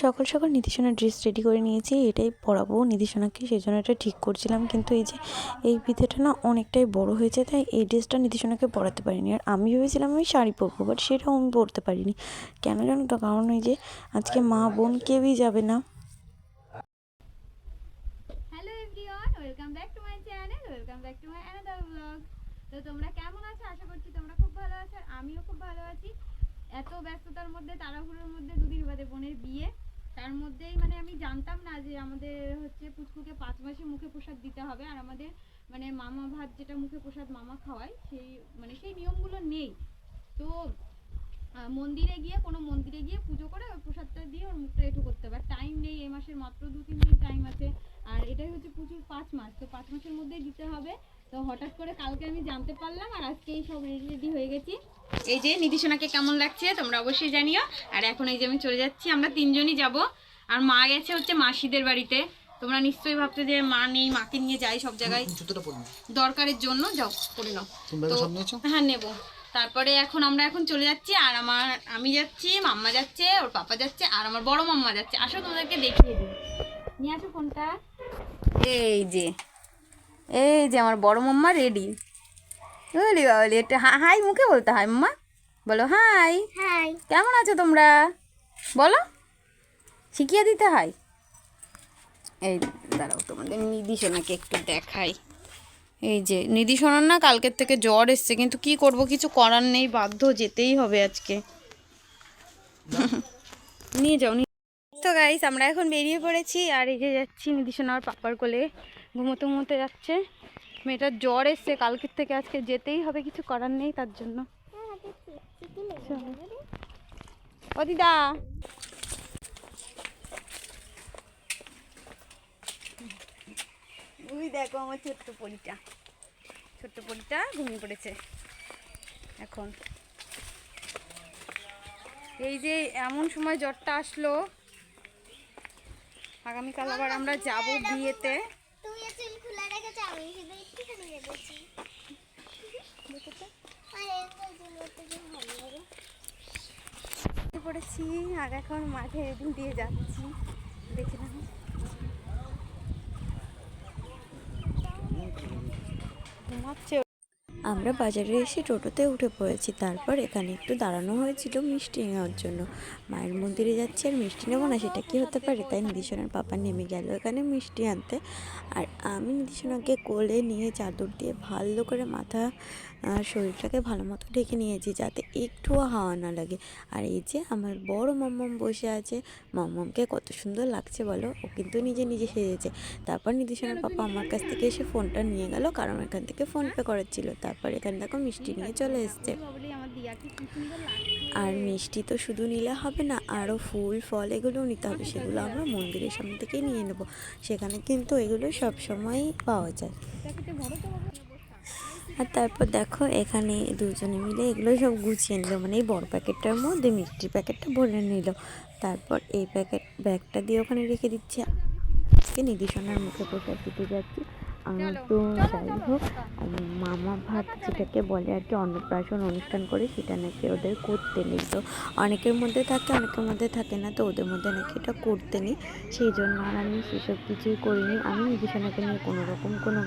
সকাল সকাল নিধিসোনার dress ready করে নিয়েছি, এটাই পরাবো নিধিসোনাকে, সেই জন্য এটা ঠিক করছিলাম। কিন্তু এই যে এই ফিতেটা না অনেকটাই বড় হয়েছে, তাই এই ড্রেসটা নিধিসোনাকে পরাতে পারিনি। আর আমি ভেবেছিলাম আমি শাড়ি পরবো, বাট সেটাও আমি পরতে পারিনি। কেন জানো তো? কারণ ওই যে আজকে মা বোন কেউই যাবে না। Hello everyone, welcome back to my channel, welcome back to my another blog. তো তোমরা কেমন আছো? আশা করছি তোমরা খুব ভালো আছো, আর আমিও খুব ভালো আছি। এত ব্যস্ততার মধ্যে, তাড়াহুড়োর মধ্যে, দুদিন বাদে বোনের বিয়ে, তার মধ্যেই মানে আমি জানতাম না যে আমাদের হচ্ছে পুচকুকে 5 মাসে মুখে প্রসাদ দিতে হবে। আর আমাদের মানে মামা ভাত, যেটা মুখে প্রসাদ মামা খাওয়ায়, সেই নিয়মগুলো নেই। তো মন্দিরে গিয়ে পুজো করে ওই প্রসাদটা দিয়ে ওর মুখটা একটু করতে হবে। টাইম নেই, এই মাসের মাত্র 2-3 দিন টাইম আছে। আর এটাই হচ্ছে পুজোর 5 মাস, তো 5 মাসের মধ্যেই দিতে হবে। তো হঠাৎ করে কালকে আমি জানতে পারলাম, আর আজকেই সব রেডি হয়ে গেছি। এই যে নিধিসোনাকে কেমন লাগছে তোমরা অবশ্যই জানিও। আর এখন এই যে আমি চলে যাচ্ছি, আমরা 3 জনই যাব। আর মা গেছে হচ্ছে মাসিদের বাড়িতে। তোমরা নিশ্চয়ই ভাবছো যে মা নেই, মাকে নিয়ে যাই সব জায়গায় দরকারের জন্য। যাও পড়ে নাও। হ্যাঁ নেবো। তারপরে এখন চলে যাচ্ছি। আর আমি যাচ্ছি, মাম্মা যাচ্ছে, ওর পাপা যাচ্ছে, আর আমার বড় মাম্মা যাচ্ছে। আসো তোমাদেরকে দেখিয়ে দিই। নিয়ে আসো ফোনটা। এই যে আমার বড় মাম্মা রেডি। বলি বাবলি, এটা হাই মুখে বলতে হয়। মাম্মা বলো হাই। হাই, কেমন আছো তোমরা? বলো, শিখিয়ে দিতে হয়। এই দাঁড়াও, তোমাদের নিধিসোনাকে একটু দেখাই। এই যে নিধিসোনার না কালকের থেকে জ্বর এসছে, কিন্তু কি করব, কিছু করার নেই, বাধ্য যেতেই হবে আজকে। নিয়ে যাও। তো গাইস, আমরা এখন বেরিয়ে পড়েছি। আর এই যে যাচ্ছি নিধিসোনার পাপার কোলে, ঘুমোতে যাচ্ছে। মেয়েটার জ্বর এসছে কালকের থেকে, আজকে যেতেই হবে, কিছু করার নেই তার জন্য। ও দিদা, ওই দেখো আমার ছোট্ট পরিটা ঘুমিয়ে পড়েছে এখন। এই যে এমন সময় জ্বরটা আসলো। আগামীকাল আবার আমরা যাব বিয়েতে। পড়েছি আর এখন মাঠে রেডিং দিয়ে যাচ্ছি। দেখে না ঘুমাচ্ছে। আমরা বাজারে এসে টোটোতে উঠে পড়েছি। তারপর এখানে একটু দাঁড়ানো হয়েছিল মিষ্টি নেওয়ার জন্য। মায়ের মন্দিরে যাচ্ছি আর মিষ্টি নেবো না, সেটা কি হতে পারে? তাই নিধিসোনার পাপা নেমে গেল এখানে মিষ্টি আনতে। আর আমি নিধিসোনাকে কোলে নিয়ে চাদর দিয়ে ভালো করে মাথা শরীরটাকে ভালো মতো ঢেকে নিয়েছি, যাতে একটুও হাওয়া না লাগে। আর এই যে আমার বড় মাম্মাম বসে আছে। মাম্মামকে কত সুন্দর লাগছে বলো, ও কিন্তু নিজে সেজেছে। তারপর নিধিসোনার পাপা আমার কাছ থেকে এসে ফোনটা নিয়ে গেল, কারণ এখান থেকে ফোনপে করার ছিল। তারপর এখানে দেখো মিষ্টি নিয়ে চলে এসছে। আর মিষ্টি তো শুধু নিলে হবে না, আরও ফুল ফল এগুলোও নিতে হবে। সেগুলো আমরা মন্দিরের সামনে থেকেই নিয়ে নেব, সেখানে কিন্তু এগুলো সবসময়ই পাওয়া যায়। আর তারপর দেখো এখানে দুজনে মিলে এগুলো সব গুছিয়ে নিল, মানে এই বড় প্যাকেটটার মধ্যে মিষ্টির প্যাকেটটা ভরে নিল। তারপর এই ব্যাগটা দিয়ে ওখানে রেখে দিচ্ছে। আজকে নিধিসোনার মুখে প্রসাদ দিতে যাচ্ছি। তো যাই হোক, মামা ভাত যেটাকে বলে আর কি, অন্নপ্রাশন অনুষ্ঠান করে, সেটা নাকি ওদের করতে নেই। তো অনেকের মধ্যে থাকে, অনেকের মধ্যে থাকে না। তো ওদের মধ্যে নাকি এটা করতে নেই, সেই জন্য আর আমি সেসব কিছুই করিনি। আমি নিধিসোনাকে নিয়ে কোনো রকম কোনো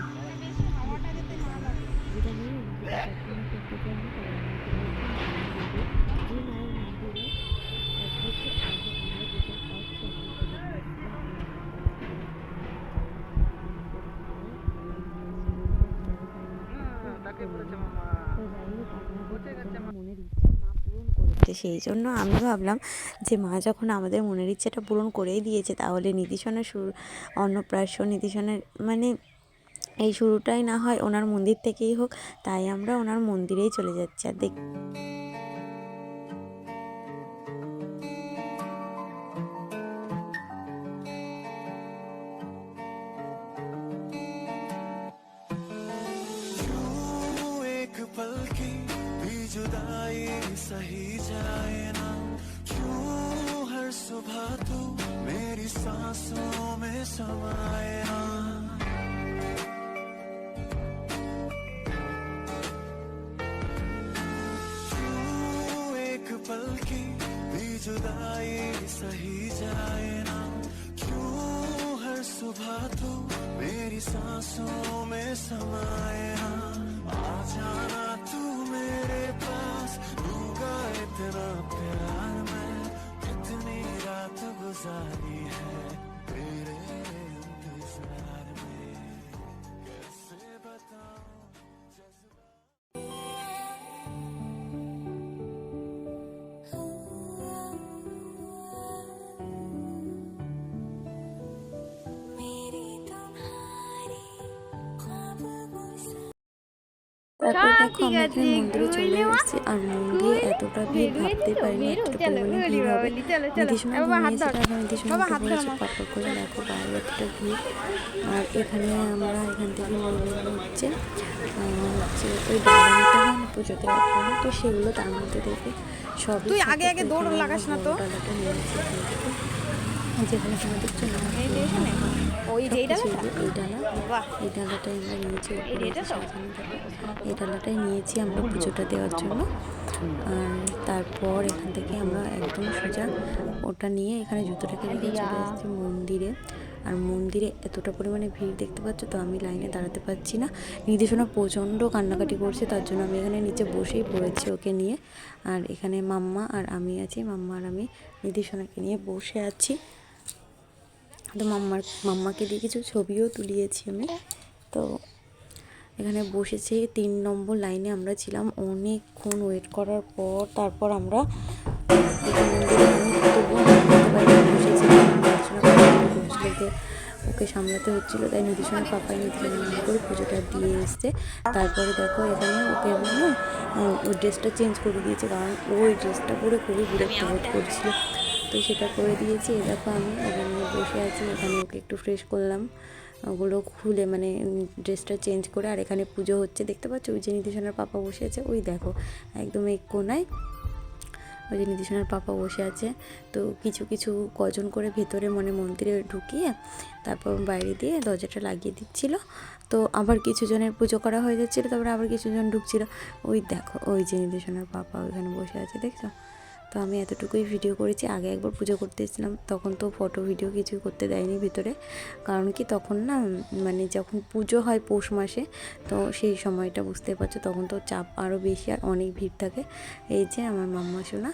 সেই জন্য আমি ভাবলাম যে মা যখন আমাদের মনের ইচ্ছাটা পূরণ করেই দিয়েছে, তাহলে নিধিসোনার অন্নপ্রাশন, নিধিসোনার মানে এই শুরুটাই না হয় ওনার মন্দির থেকেই হোক। তাই আমরা ওনার মন্দিরেই চলে যাচ্ছি। আর जुदाई सही जाए ना, क्यों हर सुबह तू मेरी सांसों में समाए ना। क्यों एक पल की भी जुदाई सही जाए समाए ना, आ जाना तू मेरे पास, दूंगा इतना प्यार मैं, कितनी रात गुजारी है तेरे इंतजार में, कैसे बताऊं তারপর সব দেখো ঠিক আমরা আছে, এখানে মন্দিরে চলে ঘুরলে মা, এসেছি আর মন্দিরে এতটা ভিড় ভাবতে পারিনি এতটা পরিমাণে ভিড় হবে। নির্দেশনা ঘুমিয়েছে তারপর নির্দেশনা উঠে পড়েছে পাটপাট করে, দেখো বাইরে এতটা ভিড়। আর এখানে আমরা এখান থেকে মন্দির হচ্ছে ওই ডালা নিতে হয় না পুজো দেওয়ার জন্য, তো সেগুলো তার মধ্যে থেকে সবই তুই আগে আগে দৌড় লাগাস না তো। ডালাটা নিয়েছি এখান থেকে, যেখানে আমাদের জন্য ওই যেই ডালাটা? এই ডালা, বাহ। এই ডালাটাই আমরা নিয়েছি উপরে এইটা তো? সাজানো ডালা। এই ডালাটাই নিয়েছি আমরা পুজোটা দেওয়ার জন্য। আর তারপর এখান থেকে আমরা একদম সোজা ওটা নিয়ে এখানে জুতোটাকে রেখে চলে এসেছি মন্দিরে। আর মন্দিরে এতটা পরিমাণে ভিড় দেখতে পাচ্ছ, তো আমি লাইনে দাঁড়াতে পারছি না। নির্দেশনা প্রচণ্ড কান্নাকাটি করছে, তার জন্য আমি এখানে নিচে বসেই পড়েছি ওকে নিয়ে। আর এখানে মাম্মা আর আমি আছি, মাম্মা আর আমি নির্দেশনাকে নিয়ে বসে আছি। তো মাম্মাকে দিয়ে কিছু ছবিও তুলিয়েছি আমি। তো এখানে বসেছি 3 নম্বর লাইনে আমরা ছিলাম অনেকক্ষণ ওয়েট করার পর। তারপর আমরা ওকে সামলাতে হচ্ছিলো, তাই নির্দেশনের পাপাই নির্দেশনা করে পুজোটা দিয়ে এসছে। তারপরে দেখো এখানে ওকে ওই ড্রেসটা চেঞ্জ করে দিয়েছে, কারণ ওই ড্রেসটা পরে খুবই বিরক্ত বোধ করছিল, তো সেটা করে দিয়েছি। এ দেখো আমি ওখানে বসে আছি, এখানে ওকে একটু ফ্রেশ করলাম, ওগুলো খুলে মানে ড্রেসটা চেঞ্জ করে। আর এখানে পুজো হচ্ছে দেখতে পাচ্ছ, ওই যে নির্দেশনার পাপা বসে আছে, ওই দেখো একদম এই কোনায় ওই যে নির্দেশনার পাপা বসে আছে। তো কিছু কিছু কজন করে ভেতরে মানে মন্দিরে ঢুকিয়ে তারপর বাইরে দিয়ে দরজাটা লাগিয়ে দিচ্ছিল। তো আবার কিছু জনের পুজো করা হয়ে যাচ্ছিলো, তারপরে আবার কিছু জন ঢুকছিল। ওই দেখো ওই যে নির্দেশনার পাপা ওইখানে বসে আছে, দেখছো? তো আমি এতটুকুই ভিডিও করেছি। আগে একবার পুজো করতে এসেছিলাম, তখন তো ফটো ভিডিও কিছু করতে দেয়নি ভিতরে, কারণ কি তখন না মানে যখন পুজো হয় পৌষ মাসে, তো সেই সময়টা বুঝতে পারছো, তখন তো চাপ আরও বেশি আর অনেক ভিড় থাকে। এই যে আমার মাম্মা শোনা।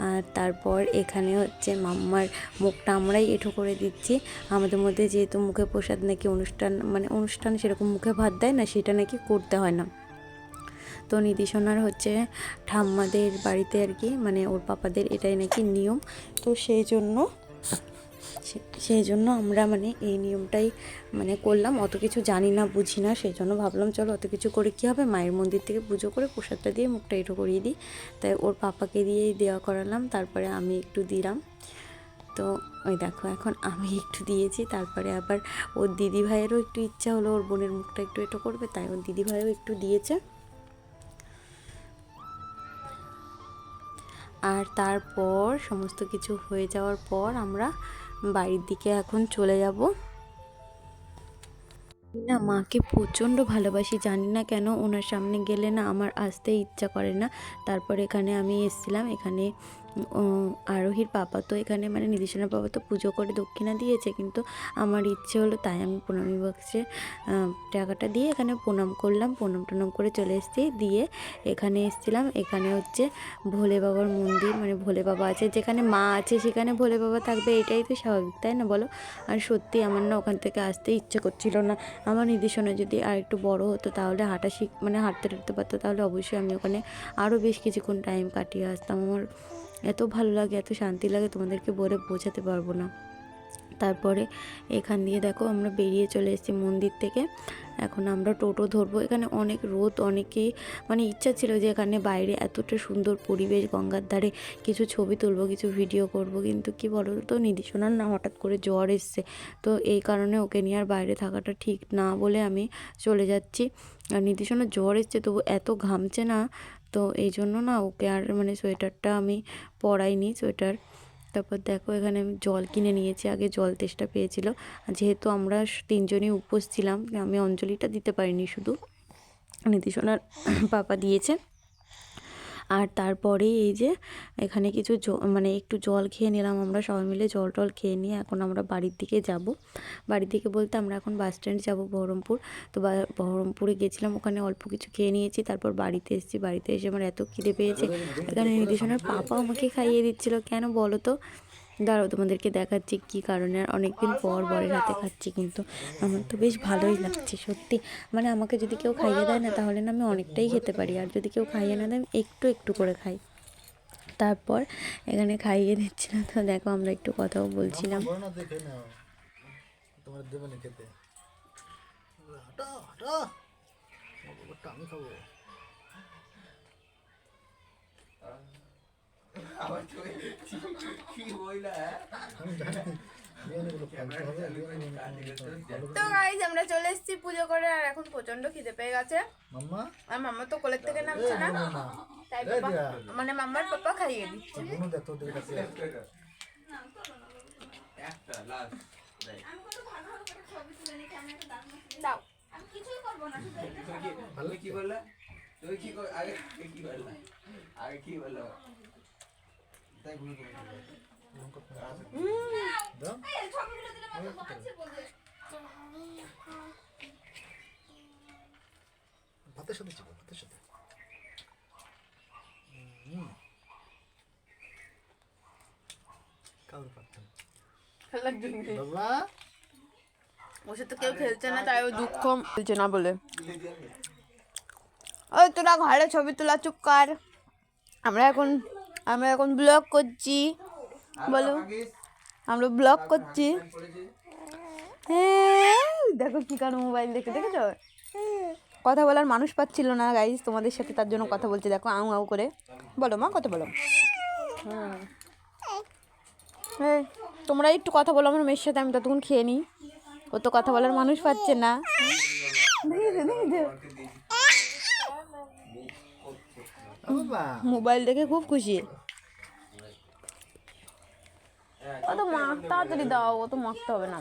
আর তারপর এখানে হচ্ছে মাম্মার মুখটা আমরাই এঁঠো করে দিচ্ছি। আমাদের মধ্যে যেহেতু মুখে প্রসাদ নাকি অনুষ্ঠান সেরকম মুখে ভাত দেয় না, সেটা নাকি করতে হয় না। তো নির্দেশনার হচ্ছে ঠাম্মাদের বাড়িতে আর কি, মানে ওর পাপাদের এটাই নাকি নিয়ম। তো সেই জন্য আমরা মানে এই নিয়মটাই মানে করলাম। অত কিছু জানি না বুঝি না, সেই জন্য ভাবলাম চলো অত কিছু করে কী হবে, মায়ের মন্দির থেকে পুজো করে প্রসাদটা দিয়ে মুখটা এঁটো করিয়ে দিই। তাই ওর পাপাকে দিয়েই দেওয়া করালাম, তারপরে আমি একটু দিলাম। তো ওই দেখো এখন আমি একটু দিয়েছি, তারপরে আবার ওর দিদিভাইয়েরও একটু ইচ্ছা হলো ওর বোনের মুখটা একটু এঁটো করবে, তাই ওর দিদিভাইও একটু দিয়েছে। আর তারপর সমস্ত কিছু হয়ে যাওয়ার পর আমরা বাড়ির দিকে এখন চলে যাব। না মাকে প্রচণ্ড ভালোবাসি, জানি না কেন ওনার সামনে গেলে না আমার আসতে ইচ্ছা করে না। তারপর এখানে আমি এসেছিলাম, এখানে আরোহীর পাপা তো এখানে মানে নির্দেশনার পাপা তো পুজো করে দক্ষিণা দিয়েছে, কিন্তু আমার ইচ্ছে হলো তাই আমি প্রণামী বক্সে টাকাটা দিয়ে এখানে প্রণাম করলাম, প্রণাম করে চলে এসেছি। দিয়ে এখানে এসেছিলাম, এখানে হচ্ছে ভোলে বাবার মন্দির, মানে ভোলে বাবা আছে, যেখানে মা আছে সেখানে ভোলে বাবা থাকবে, এটাই তো স্বাভাবিক তাই না বলো? আর সত্যি আমার না ওখান থেকে আসতে ইচ্ছে করছিল না। আমার নির্দেশনা যদি আর একটু বড় হতো তাহলে হাঁটতে টাটতে পারতো, তাহলে অবশ্যই আমি ওখানে আরও বেশ কিছুক্ষণ টাইম কাটিয়ে আসতাম। আমার এত ভালো লাগে, এত শান্তি লাগে, তোমাদেরকে বলে বোঝাতে পারবো না। তারপরে এখান দিয়ে দেখো আমরা বেরিয়ে চলে এসেছি মন্দির থেকে। এখন আমরা টোটো ধরবো। এখানে অনেক রোদ, অনেকেই মানে ইচ্ছা ছিল যে এখানে বাইরে এতটা সুন্দর পরিবেশ, গঙ্গার ধারে কিছু ছবি তুলবো, কিছু ভিডিও করব, কিন্তু কি বলো তো নির্দেশনার না হঠাৎ করে জ্বর এসছে, তো এই কারণে ওকে নিয়ে আর বাইরে থাকাটা ঠিক না বলে আমি চলে যাচ্ছি। আর নির্দেশনার জ্বর এসছে তবু এত ঘামছে না, তো এই জন্য না ওকে আর মানে সোয়েটারটা আমি পরাইনি সোয়েটার। তারপর দেখো এখানে আমি জল কিনে নিয়েছি, আগে জল তেষ্টা পেয়েছিল, যেহেতু আমরা 3 জনই উপোস ছিলাম, আমি অঞ্জলিটা দিতে পারিনি, শুধু নির্দেশনার পাপা দিয়েছে। আর তারপরে এই যে এখানে কিছু মানে একটু জল খেয়ে নিলাম আমরা সবাই মিলে, জল টল খেয়ে নিয়ে এখন আমরা বাড়ির দিকে যাব। বাড়ির দিকে বলতে আমরা এখন বাস স্ট্যান্ড যাব বহরমপুর। তো বহরমপুরে গেছিলাম, ওখানে অল্প কিছু খেয়ে নিয়েছি, তারপর বাড়িতে এসেছি। বাড়িতে এসে আমার এত খিদে পেয়েছে, এখানে নির্দেশনার পাপা আমাকে খাইয়ে দিচ্ছিল। কেন বলো তো? দাঁড়াও তোমাদেরকে দেখাচ্ছি কী কারণে। আর অনেকদিন পর বরের হাতে খাচ্ছি, কিন্তু আমার তো বেশ ভালোই লাগছে সত্যি। মানে আমাকে যদি কেউ খাইয়ে দেয় না, তাহলে না আমি অনেকটাই খেতে পারি, আর যদি কেউ খাইয়ে না দেয় আমি একটু একটু করে খাই। তারপর এখানে খাইয়ে দিচ্ছিলাম, তো দেখো আমরা একটু কথাও বলছিলাম। তো গাইজ আমরা চলে এসেছি পুজো করে, আর এখন প্রচন্ড খিদে পেয়ে গেছে। আর মাম্মা তো কোলের থেকে নামছে না, তাই পাপা মানে মাম্মার পাপা খাইয়ে দিচ্ছে। দাও ভাতের সাথে চিবো, ভাতের সাথে। কাউরে পারতাম বাবা, ওর সাথে কেউ খেলছে না, তাই ও দুঃখ খেলছে না বলে। ওই তোরা ঘরে ছবি তোলা, চুপ কর। আমরা এখন ব্লগ করছি, বলো আমরা ব্লগ করছি। হ্যাঁ দেখো কি কারো মোবাইল দেখেছো? কথা বলার মানুষ পাচ্ছিল না গাইজ তোমাদের সাথে, তার জন্য কথা বলছি। দেখো আউ আউ করে। বলো মা, কথা বলো। হ্যাঁ তোমরা একটু কথা বলো আমার মেয়ের সাথে, আমি ততক্ষণ খেয়ে নিই। ও তো কথা বলার মানুষ পাচ্ছে না। মোবাইল দেখে খুব খুশি। ও তো তাড়াতাড়ি দাও, ও তো মাখতে হবে না।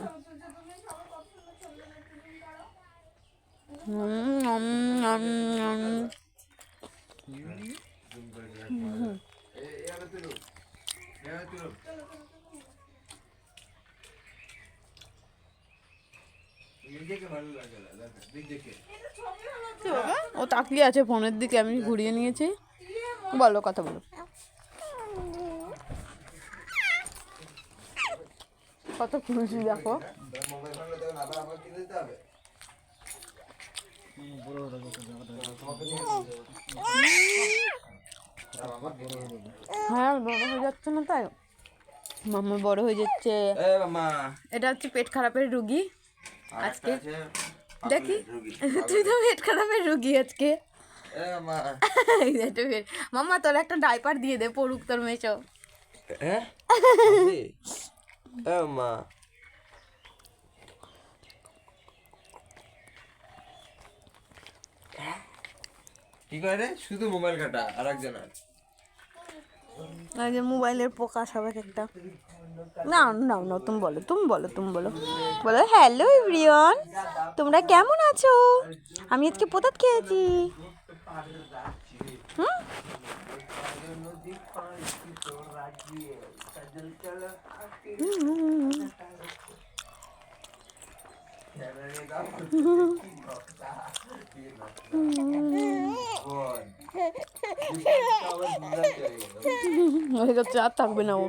ও তাকিয়ে আছে ফোনের দিকে, আমি ঘুরিয়ে নিয়েছি। বলো, কথা বলো। কত খুশি দেখো। হ্যাঁ বড় হয়ে যাচ্ছে না, তাই মাম্মা বড় হয়ে যাচ্ছে। এটা হচ্ছে পেট খারাপের রুগী আজকে। দেখি তুই তো পেট খারাপের রুগী আজকে। মাম্মা তোর একটা ডাইপার দিয়ে দে, পড়ুক তোর মেয়েছো। মা কি করে শুধু মোবাইল ঘাটা আর একজনের এই যে মোবাইলের পোকা সব একটা। না না না, তুমি বলো বলো হ্যালো এভরিওয়ান, তোমরা কেমন আছো? আমি আজকে পোতাত খেয়েছি। আর থাকবে না ও।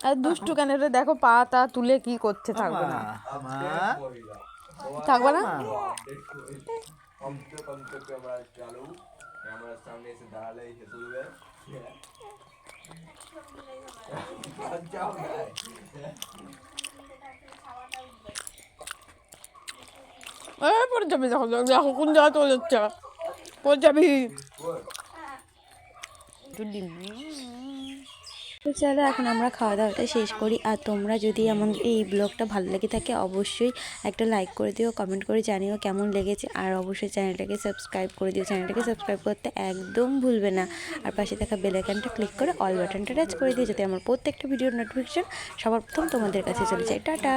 আর দুষ্টু কেন রে, দেখো পা তা তুলে কি করছে। থাকবে না, থাকবে না। পরে যাবি, দেখো দেখো কোন জায়গা চলে যাচ্ছে, পরে যাবি। তো চলো এখন আমরা খাওয়া দাওয়াটা শেষ করি। আর তোমরা যদি আমাদের এই ব্লগটা ভালো লেগে থাকে অবশ্যই একটা লাইক করে দিও, কমেন্ট করে জানিও কেমন লেগেছে। আর অবশ্যই চ্যানেলটাকে সাবস্ক্রাইব করে দিও। চ্যানেলটাকে সাবস্ক্রাইব করতে একদম ভুলবে না। আর পাশে থাকা বেল আইকনটা ক্লিক করে অল বাটনটা টাচ করে দিও, যাতে আমার প্রত্যেকটা ভিডিওর নোটিফিকেশন সবার প্রথম তোমাদের কাছে চলে যায়। টাটা।